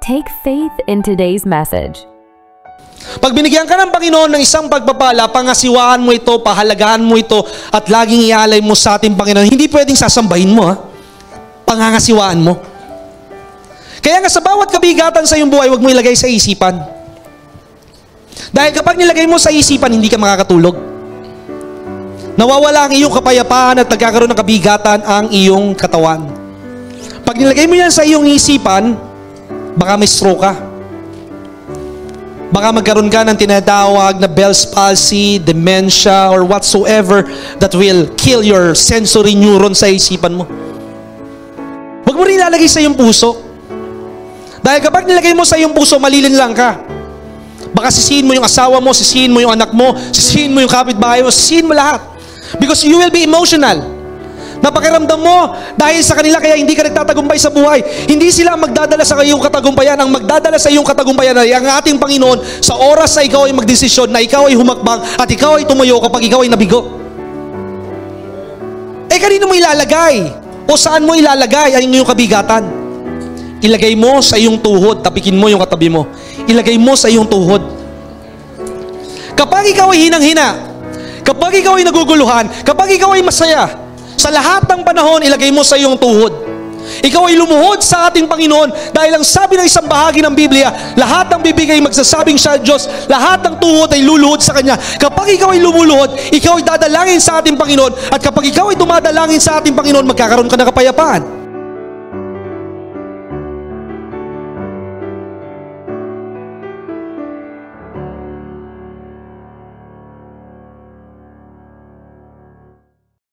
Take faith in today's message. Pag binigyan ka ng Panginoon ng isang pagpapala, pangasiwaan mo ito, pahalagahan mo ito, at laging ialay mo sa ating Panginoon, hindi pwedeng sasambahin mo, ha? Pangangasiwaan mo. Kaya nga sa bawat kabigatan sa iyong buhay, huwag mo ilagay sa isipan. Dahil kapag nilagay mo sa isipan, hindi ka makakatulog. Nawawala ang iyong kapayapaan at nagkakaroon ng kabigatan ang iyong katawan. Pag nilagay mo yan sa iyong isipan, baka may stroke ka. Baka magkaroon ka ng tinatawag na Bell's palsy, dementia, or whatsoever that will kill your sensory neuron sa isipan mo. Huwag mo rin ilalagay sa iyong puso. Dahil kapag nilagay mo sa iyong puso, malilinlang ka. Baka sisihin mo yung asawa mo, sisihin mo yung anak mo, sisihin mo yung kapitbahay mo, sisihin mo lahat. Because you will be emotional. Napakiramdam mo dahil sa kanila kaya hindi ka nagtatagumpay sa buhay. Hindi sila ang magdadala sa iyong katagumpayan. Ang magdadala sa iyong katagumpayan ay ang ating Panginoon sa oras na ikaw ay magdesisyon, na ikaw ay humakbang at ikaw ay tumayo kapag ikaw ay nabigo. Kanino mo ilalagay? O saan mo ilalagay ang iyong kabigatan? Ilagay mo sa iyong tuhod, tapikin mo yung katabi mo. Ilagay mo sa iyong tuhod. Kapag ikaw ay hinang-hina, kapag ikaw ay naguguluhan, kapag ikaw ay masaya, sa lahat ng panahon, ilagay mo sa iyong tuhod. Ikaw ay lumuhod sa ating Panginoon dahil ang sabi ng isang bahagi ng Biblia, lahat ng bibig ay magsasabing siya Diyos, lahat ng tuhod ay luluhod sa Kanya. Kapag ikaw ay lumuluhod, ikaw ay dadalangin sa ating Panginoon, at kapag ikaw ay dumadalangin sa ating Panginoon, magkakaroon ka ng kapayapaan.